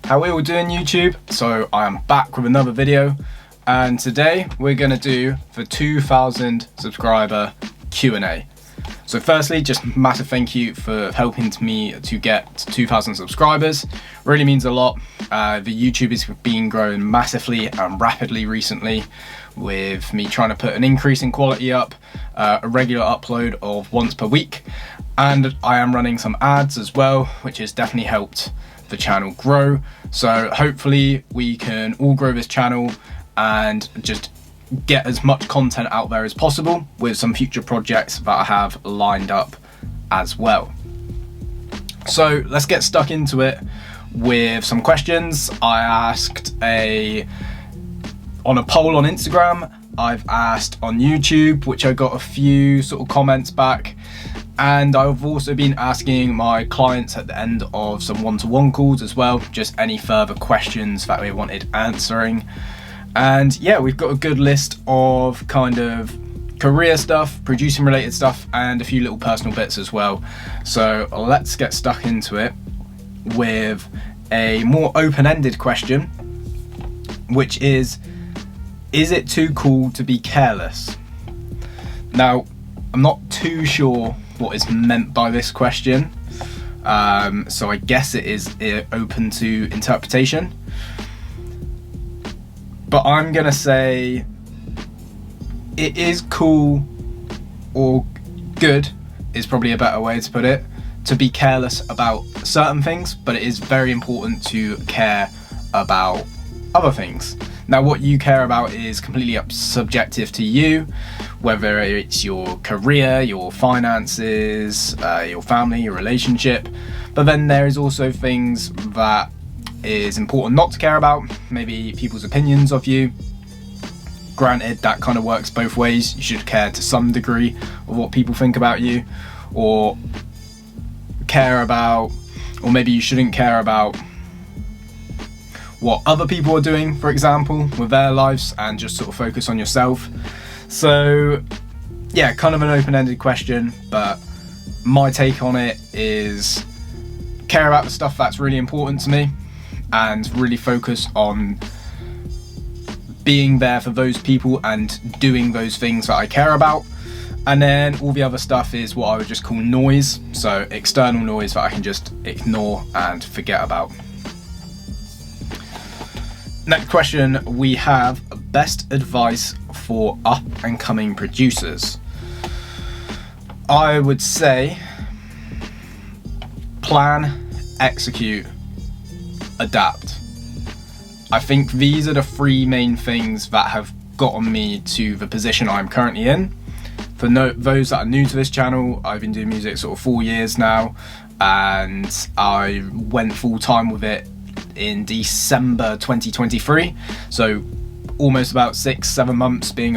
How we all doing, YouTube? So I am back with another video, and today we're gonna do the 2,000 subscriber Q&A. So firstly, just massive thank you for helping me to get 2,000 subscribers. Really means a lot. The YouTube has been growing massively and rapidly recently, with me trying to put an increase in quality up, a regular upload of once per week, and I am running some ads as well, which has definitely helped the channel grow. So hopefully we can all grow this channel and just get as much content out there as possible, with some future projects that I have lined up as well. So let's get stuck into it with some questions. I asked on a poll on Instagram, I've asked on YouTube, which I got a few sort of comments back, and I've also been asking my clients at the end of some one-to-one calls as well, just any further questions that they wanted answering. And yeah, we've got a good list of kind of career stuff, producing related stuff, and a few little personal bits as well. So let's get stuck into it with a more open-ended question, which is it too cool to be careless? Now, I'm not too sure what is meant by this question, so I guess it is open to interpretation. But I'm gonna say it is cool, or good is probably a better way to put it, to be careless about certain things, but it is very important to care about other things. Now, what you care about is completely subjective to you, whether it's your career, your finances, your family, your relationship. But then there is also things that is important not to care about, maybe people's opinions of you. Granted, that kind of works both ways. You should care to some degree of what people think about you, or maybe you shouldn't care about what other people are doing, for example, with their lives, and just sort of focus on yourself. So yeah, kind of an open-ended question, but my take on it is care about the stuff that's really important to me and really focus on being there for those people and doing those things that I care about. And then all the other stuff is what I would just call noise, so external noise that I can just ignore and forget about. Next question, we have best advice for up and coming producers. I would say plan, execute, adapt. I think these are the three main things that have gotten me to the position I'm currently in. For those that are new to this channel, I've been doing music sort of 4 years now, and I went full time with it in December 2023, so almost about 6-7 months being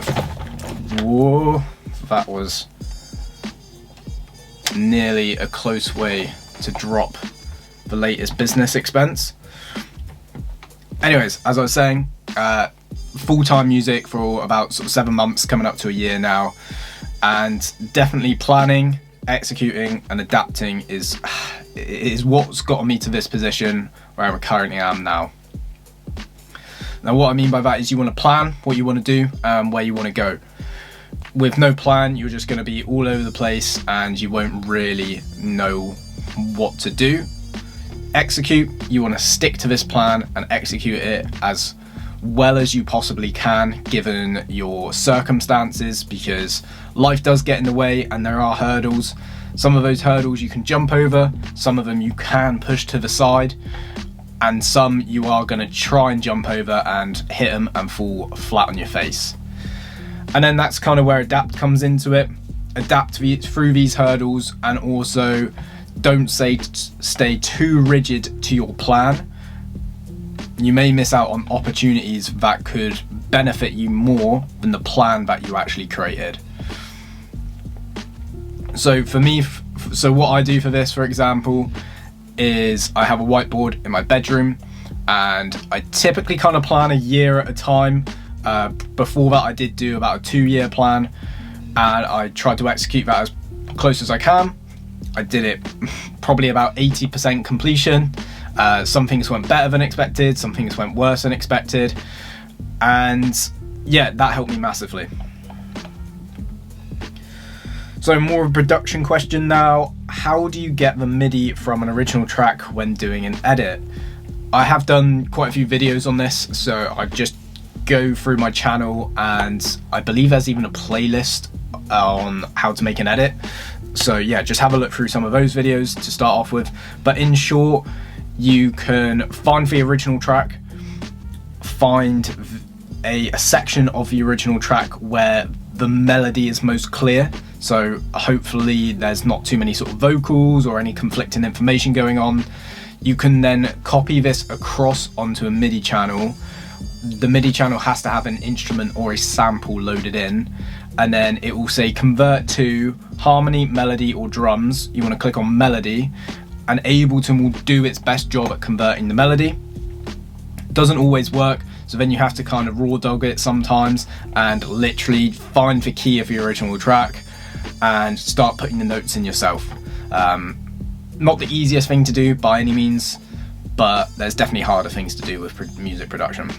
whoa, that was nearly a close way to drop the latest business expense. Anyways, as I was saying, full-time music for about sort of 7 months, coming up to a year now, and definitely planning, executing, and adapting is what's gotten me to this position where I currently am now. Now, what I mean by that is you want to plan what you want to do and where you want to go. With no plan, you're just going to be all over the place and you won't really know what to do. Execute, you want to stick to this plan and execute it as well as you possibly can given your circumstances, because life does get in the way and there are hurdles. Some of those hurdles you can jump over, some of them you can push to the side, and some you are going to try and jump over and hit them and fall flat on your face. And then that's kind of where adapt comes into it. Adapt through these hurdles, and also don't stay too rigid to your plan. You may miss out on opportunities that could benefit you more than the plan that you actually created. So for me, so what I do for this, for example, is I have a whiteboard in my bedroom, and I typically kind of plan a year at a time. Before that, I did do about a 2-year plan, and I tried to execute that as close as I can. I did it probably about 80% completion, Some things went better than expected, some things went worse than expected, and yeah, that helped me massively. So more of a production question now. How do you get the MIDI from an original track when doing an edit? I have done quite a few videos on this, so I just go through my channel, and I believe there's even a playlist on how to make an edit. So yeah, just have a look through some of those videos to start off with. But in short, you can find the original track, find a section of the original track where the melody is most clear. So hopefully there's not too many sort of vocals or any conflicting information going on. You can then copy this across onto a MIDI channel. The MIDI channel has to have an instrument or a sample loaded in, and then it will say convert to harmony, melody, or drums. You want to click on melody, and Ableton will do its best job at converting the melody. Doesn't always work, so then you have to kind of raw dog it sometimes and literally find the key of the original track and start putting the notes in yourself. Not the easiest thing to do by any means, but there's definitely harder things to do with music production.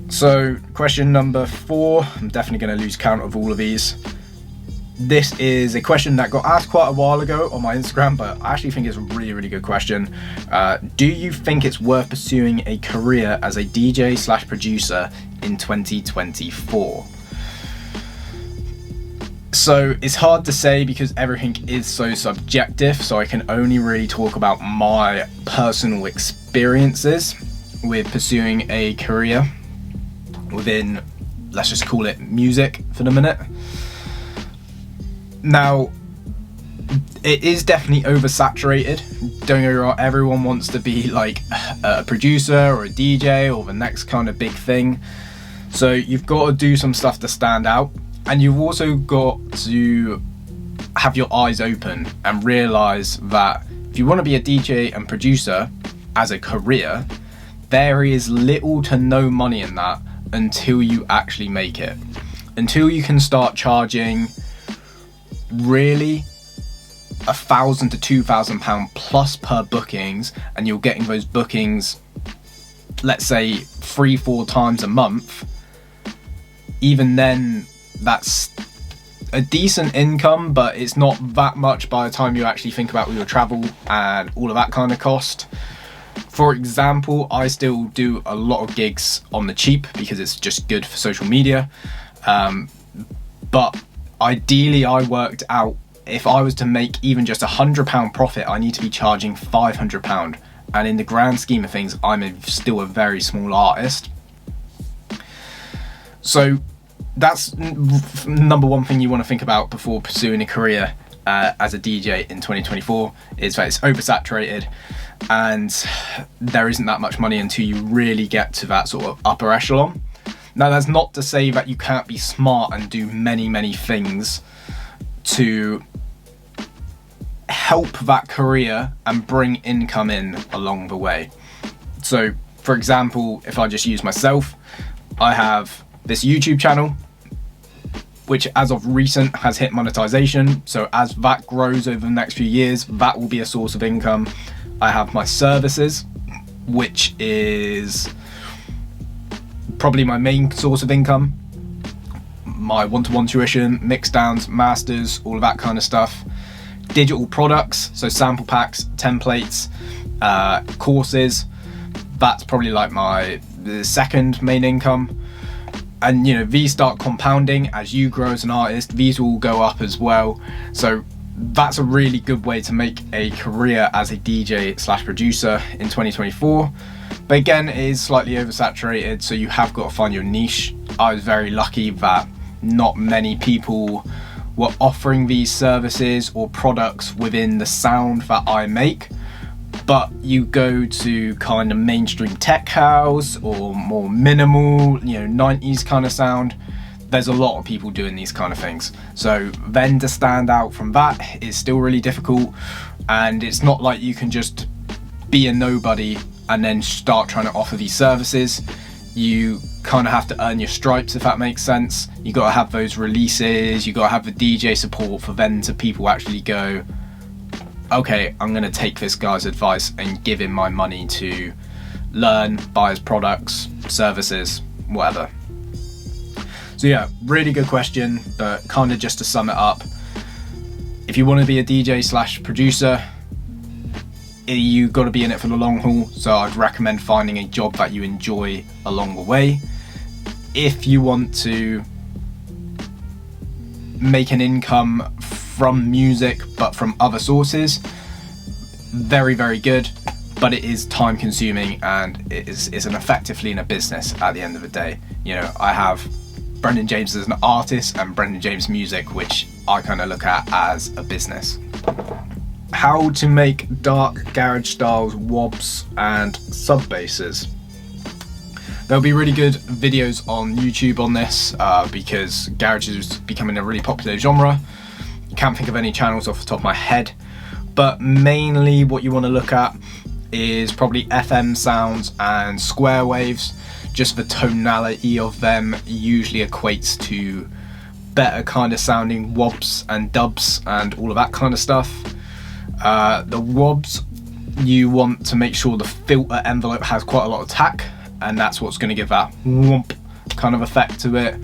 So question number 4, I'm definitely going to lose count of all of these. This is a question that got asked quite a while ago on my Instagram, but I actually think it's a really, really good question. Do you think it's worth pursuing a career as a DJ/producer in 2024? So it's hard to say because everything is so subjective, so I can only really talk about my personal experiences with pursuing a career within, let's just call it music for the minute. Now, it is definitely oversaturated. Don't get me wrong, everyone wants to be like a producer or a DJ or the next kind of big thing. So you've got to do some stuff to stand out, and you've also got to have your eyes open and realize that if you want to be a DJ and producer as a career, there is little to no money in that until you actually make it. Until you can start charging really £1,000 to £2,000 plus per bookings, and you're getting those bookings, let's say 3-4 times a month, even then that's a decent income, but it's not that much by the time you actually think about all your travel and all of that kind of cost. For example, I still do a lot of gigs on the cheap because it's just good for social media, but ideally I worked out if I was to make even just £100 profit, I need to be charging £500, and in the grand scheme of things I'm still a very small artist. So that's number one thing you want to think about before pursuing a career as a DJ in 2024, is that it's oversaturated and there isn't that much money until you really get to that sort of upper echelon. Now that's not to say that you can't be smart and do many things to help that career and bring income in along the way. So for example, if I just use myself, I have this YouTube channel which as of recent has hit monetization, so as that grows over the next few years, that will be a source of income. I have my services, which is probably my main source of income. My one-to-one tuition, mixdowns, masters, all of that kind of stuff. Digital products, so sample packs, templates, courses, that's probably like the second main income. And you know, these start compounding as you grow as an artist, these will go up as well. So that's a really good way to make a career as a DJ/producer in 2024. But again, it is slightly oversaturated, so you have got to find your niche. I was very lucky that not many people were offering these services or products within the sound that I make. But you go to kind of mainstream tech house or more minimal, you know, 90s kind of sound, there's a lot of people doing these kind of things. So then to stand out from that is still really difficult, and it's not like you can just be a nobody and then start trying to offer these services. You kind of have to earn your stripes, if that makes sense. You got to have those releases, you got to have the DJ support for then to people actually go, okay, I'm gonna take this guy's advice and give him my money to learn, buy his products, services, whatever. So yeah, really good question, but kind of just to sum it up, if you want to be a DJ / producer, you got to be in it for the long haul. So I'd recommend finding a job that you enjoy along the way. If you want to make an income from music but from other sources, very, very good, but it is time consuming and it isn't effectively in a business at the end of the day. You know, I have Brendan James as an artist and Brendan James Music, which I kind of look at as a business. How to make dark garage styles, wobs and sub basses. There'll be really good videos on YouTube on this because garage is becoming a really popular genre. Can't think of any channels off the top of my head, but mainly what you want to look at is probably FM sounds and square waves. Just the tonality of them usually equates to better kind of sounding wobs and dubs and all of that kind of stuff. The wobs, you want to make sure the filter envelope has quite a lot of tack, and that's what's going to give that whomp kind of effect to it.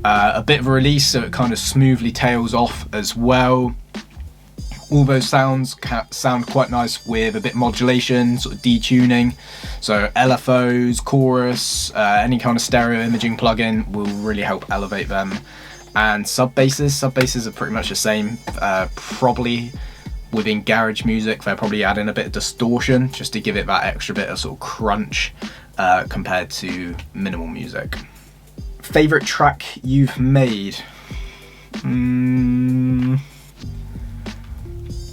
A bit of a release so it kind of smoothly tails off as well. All those sounds sound quite nice with a bit of modulation, sort of detuning. So LFOs, chorus, any kind of stereo imaging plugin will really help elevate them. And sub basses are pretty much the same. Probably within garage music, they're probably adding a bit of distortion just to give it that extra bit of sort of crunch compared to minimal music. Favorite track you've made?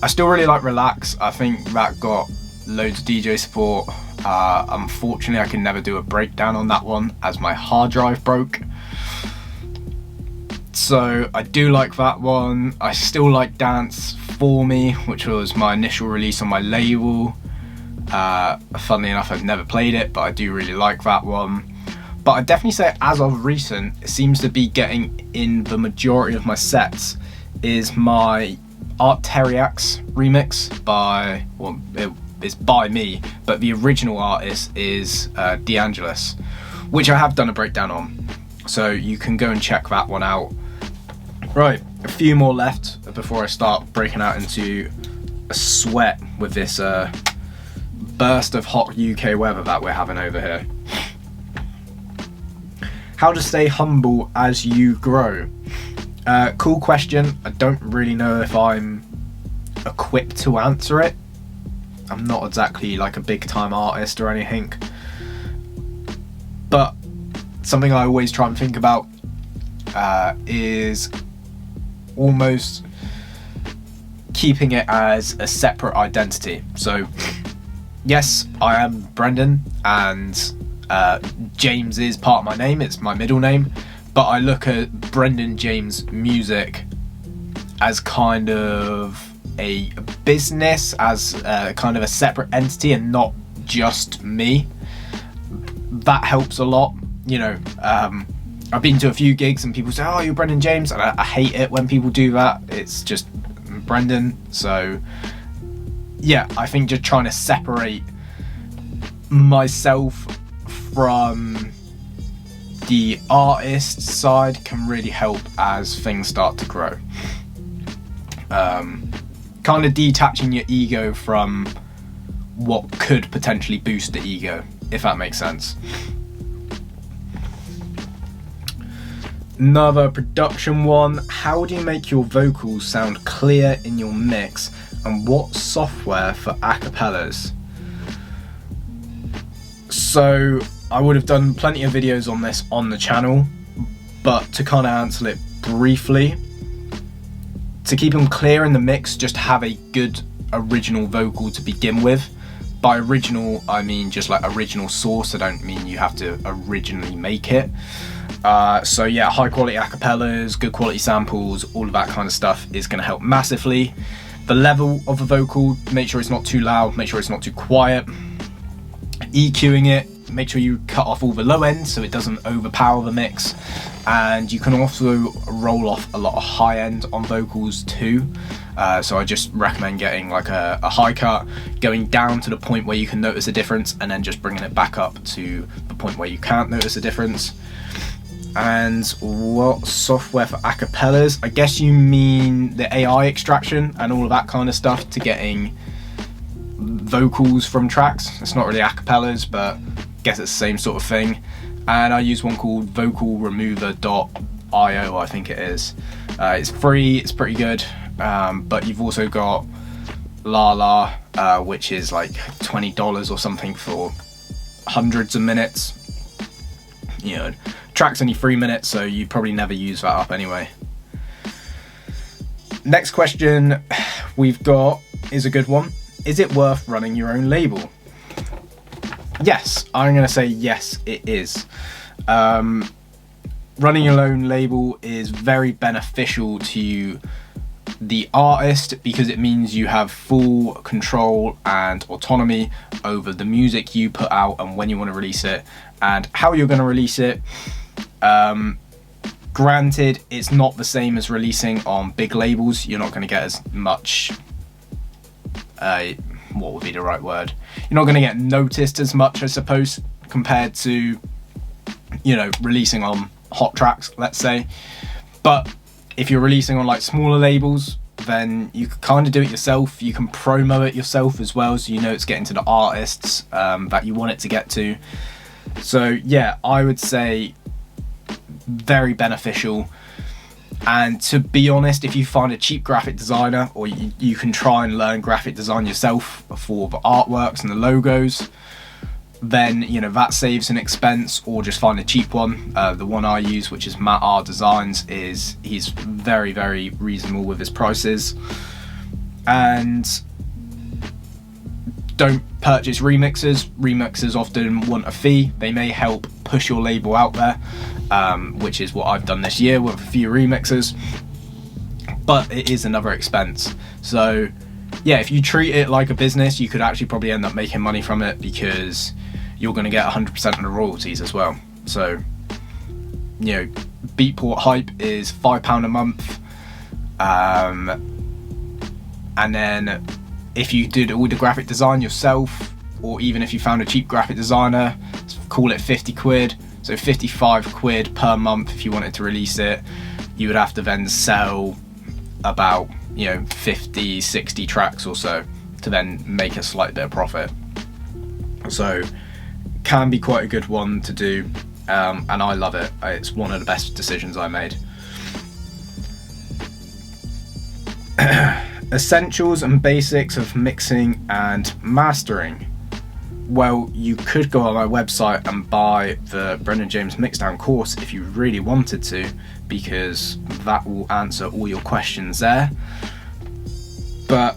I still really like Relax. I think that got loads of DJ support. Unfortunately, I can never do a breakdown on that one as my hard drive broke. So I do like that one. I still like Dance For Me, which was my initial release on my label. Funnily enough, I've never played it, but I do really like that one. But I'd definitely say as of recent, it seems to be getting in the majority of my sets, is my Art Teriax remix by, well, it's by me, but the original artist is DeAngelis, which I have done a breakdown on. So you can go and check that one out. Right, a few more left before I start breaking out into a sweat with this burst of hot UK weather that we're having over here. How to stay humble as you grow. Cool question. I don't really know if I'm equipped to answer it. I'm not exactly like a big time artist or anything, but something I always try and think about is almost keeping it as a separate identity. So yes, I am Brendan, and James is part of my name, it's my middle name, but I look at Brendan James Music as kind of a business, as kind of a separate entity and not just me. That helps a lot. You know, I've been to a few gigs and people say, oh, you're Brendan James, and I hate it when people do that. It's just Brendan. So yeah, I think just trying to separate myself from the artist side can really help as things start to grow. Kind of detaching your ego from what could potentially boost the ego, if that makes sense. Another production one. How do you make your vocals sound clear in your mix, and what software for acapellas? So I would have done plenty of videos on this on the channel, but to kind of answer it briefly, to keep them clear in the mix, just have a good original vocal to begin with. By original, I mean just like original source. I don't mean you have to originally make it. So yeah, high quality acapellas, good quality samples, all of that kind of stuff is going to help massively. The level of the vocal, make sure it's not too loud, make sure it's not too quiet. EQing it, make sure you cut off all the low end so it doesn't overpower the mix, and you can also roll off a lot of high end on vocals too. So I just recommend getting like a high cut, going down to the point where you can notice a difference, and then just bringing it back up to the point where you can't notice a difference. And what software for acapellas? I guess you mean the AI extraction and all of that kind of stuff to getting vocals from tracks. It's not really acapellas, but I guess it's the same sort of thing. And I use one called vocalremover.io, I think it is. It's free, it's pretty good, but you've also got Lala, which is like $20 or something for hundreds of minutes. You know, track's only 3 minutes, so you probably never use that up anyway. Next question we've got is a good one. Is it worth running your own label? Yes, I'm going to say yes, it is. Running your own label is very beneficial to the artist because it means you have full control and autonomy over the music you put out and when you want to release it and how you're going to release it. Granted, it's not the same as releasing on big labels. You're not going to get as much, what would be the right word? You're not going to get noticed as much, I suppose, compared to, you know, releasing on hot tracks, let's say. But if you're releasing on like smaller labels, then you can kind of do it yourself. You can promo it yourself as well, so you know it's getting to the artists that you want it to get to. So yeah, I would say very beneficial. And to be honest, if you find a cheap graphic designer, or you can try and learn graphic design yourself for the artworks and the logos, then you know that saves an expense. Or just find a cheap one. The one I use, which is Matt R Designs, he's very, very reasonable with his prices. And don't purchase remixers. Remixers often want a fee. They may help push your label out there, which is what I've done this year with a few remixers, but it is another expense. So yeah, if you treat it like a business, you could actually probably end up making money from it because you're going to get 100% of the royalties as well. So, you know, Beatport Hype is £5 a month. And then if you did all the graphic design yourself, or even if you found a cheap graphic designer, call it 50 quid. So 55 quid per month if you wanted to release it. You would have to then sell about, you know, 50, 60 tracks or so to then make a slight bit of profit. So can be quite a good one to do, and I love it. It's one of the best decisions I made. Essentials and basics of mixing and mastering. Well, you could go on my website and buy the Brendan James Mixdown course if you really wanted to, because that will answer all your questions there. But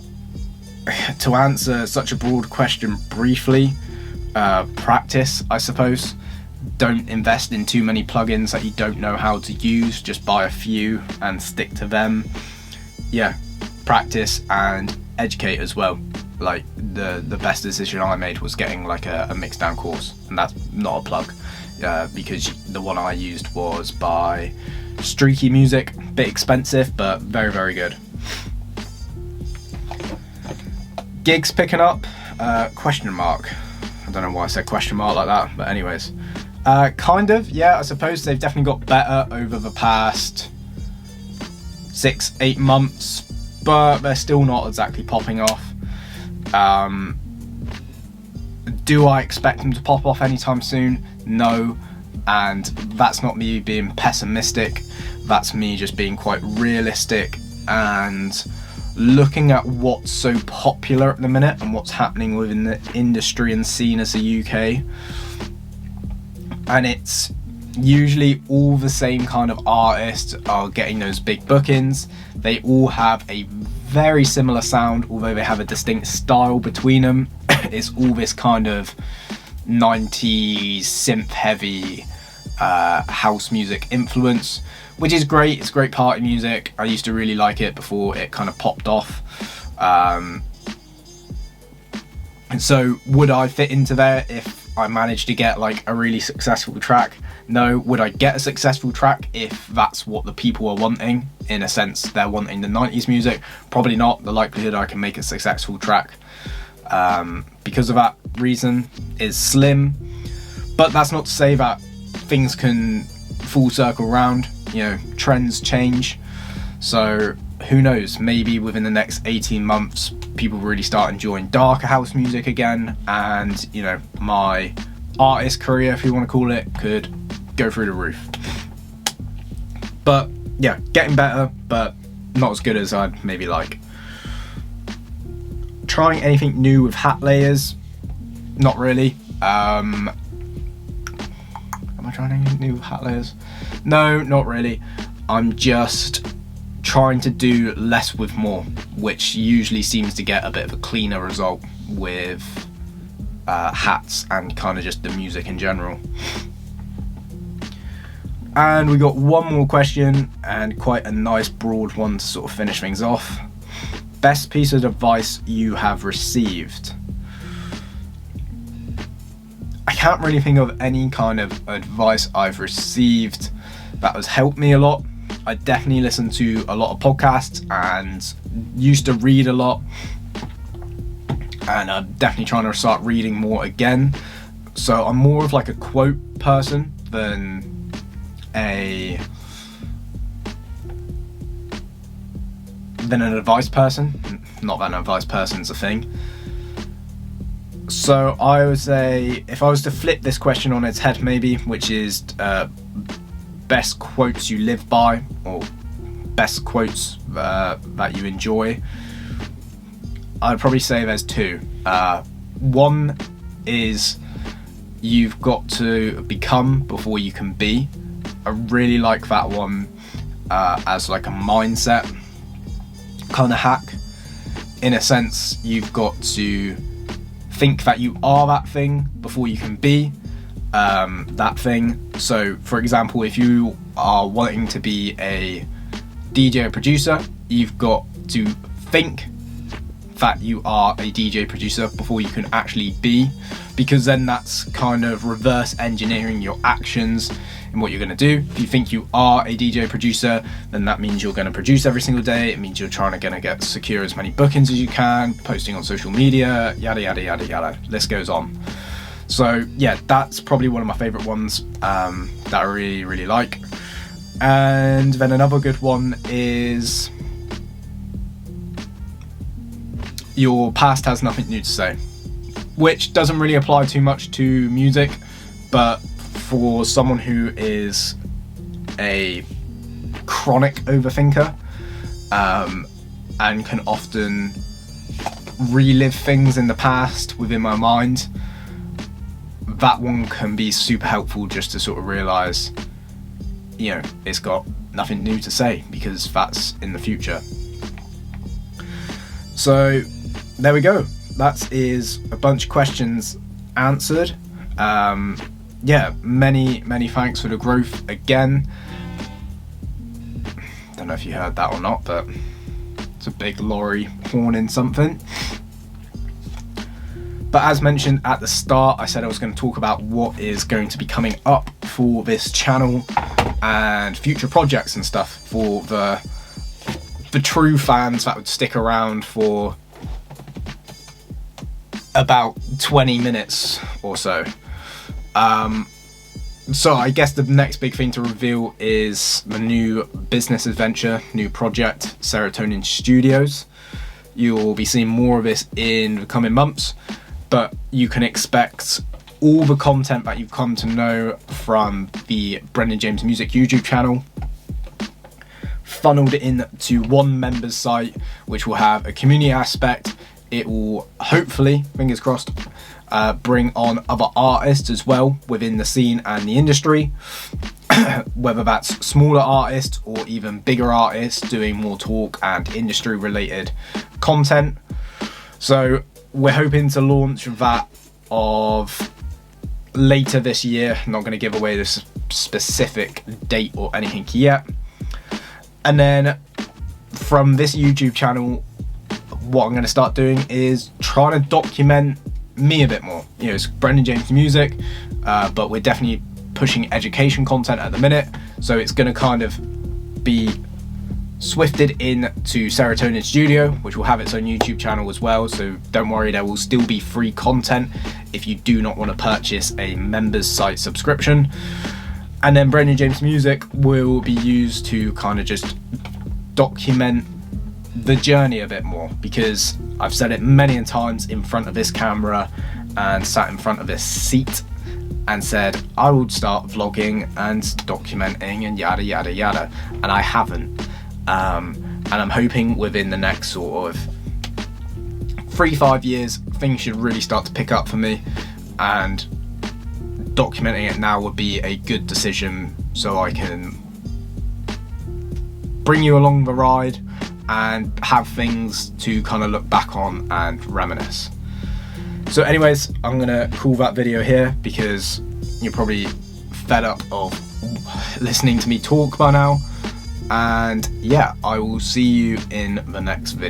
to answer such a broad question briefly, practice, I suppose. Don't invest in too many plugins that you don't know how to use. Just buy a few and stick to them. Yeah, practice and educate as well. Like the best decision I made was getting like a Mixdown course, and that's not a plug, because the one I used was by Streaky Music. Bit expensive, but very, very good. Gigs picking up? Question mark. I don't know why I said question mark like that, but anyways. Kind of, yeah, I suppose they've definitely got better over the past 6-8 months, but they're still not exactly popping off. Do I expect them to pop off anytime soon? No, and that's not me being pessimistic, that's me just being quite realistic and looking at what's so popular at the minute and what's happening within the industry and scene as the UK. And it's usually all the same kind of artists are getting those big bookings. They all have a very similar sound, although they have a distinct style between them. It's all this kind of 90s synth heavy house music influence, which is great. It's great party music. I used to really like it before it kind of popped off. And so would I fit into there if I managed to get like a really successful track? No. Would I get a successful track if that's what the people are wanting? in a sense they're wanting the 90s music. Probably not. The likelihood I can make a successful track because of that reason is slim, but that's not to say that things can full circle round. You know, trends change, so who knows, maybe within the next 18 months people really start enjoying darker house music again, and you know, my artist career, if you want to call it, could go through the roof. But yeah, getting better, but not as good as I'd maybe like. Trying anything new with hat layers? Not really. Am I trying anything new with hat layers? No, not really. I'm just trying to do less with more, which usually seems to get a bit of a cleaner result with hats and kind of just the music in general. And we got one more question, and quite a nice broad one to sort of finish things off. Best piece of advice you have received? I can't really think of any kind of advice I've received that has helped me a lot. I definitely listen to a lot of podcasts and used to read a lot, and I'm definitely trying to start reading more again. So I'm more of like a quote person than an advice person. Not that an advice person's a thing. So I would say, if I was to flip this question on its head maybe, which is best quotes you live by, or best quotes that you enjoy, I'd probably say there's two. One is, you've got to become before you can be. I really like that one as like a mindset kind of hack. In a sense, you've got to think that you are that thing before you can be that thing. So for example, if you are wanting to be a DJ producer, you've got to think that you are a DJ producer before you can actually be, because then that's kind of reverse engineering your actions and what you're going to do. If you think you are a DJ producer, then that means you're going to produce every single day. It means you're trying to get secure as many bookings as you can, posting on social media, yada yada yada yada, list goes on. So yeah, that's probably one of my favorite ones that I really, really like. And then another good one is, your past has nothing new to say, which doesn't really apply too much to music, but for someone who is a chronic overthinker and can often relive things in the past within my mind, that one can be super helpful, just to sort of realise, you know, it's got nothing new to say because that's in the future. So there we go. That is a bunch of questions answered. Yeah, many thanks for the growth again. Don't know if you heard that or not, but it's a big lorry horning something. But as mentioned at the start, I said I was going to talk about what is going to be coming up for this channel and future projects and stuff for the true fans that would stick around for about 20 minutes or so. So I guess the next big thing to reveal is the new business adventure, new project, Serotonin Studios. You'll be seeing more of this in the coming months, but you can expect all the content that you've come to know from the Brendan James Music YouTube channel funneled into one member's site, which will have a community aspect. It will hopefully, fingers crossed, bring on other artists as well within the scene and the industry, whether that's smaller artists or even bigger artists doing more talk and industry related content. So we're hoping to launch that of later this year. I'm not going to give away this specific date or anything yet. And then from this YouTube channel, what I'm going to start doing is trying to document me a bit more. You know, it's Brendan James Music, but we're definitely pushing education content at the minute, so it's going to kind of be swifted in to Serotonin Studio, which will have its own YouTube channel as well, so don't worry, there will still be free content if you do not want to purchase a members site subscription. And then Brendan James Music will be used to kind of just document the journey a bit more, because I've said it many times in front of this camera and sat in front of this seat and said I would start vlogging and documenting and yada yada yada, and I haven't. And I'm hoping within the next sort of 3-5 years things should really start to pick up for me, and documenting it now would be a good decision, so I can bring you along the ride and have things to kind of look back on and reminisce. So anyways, I'm gonna call that video here because you're probably fed up of listening to me talk by now, and yeah, I will see you in the next video.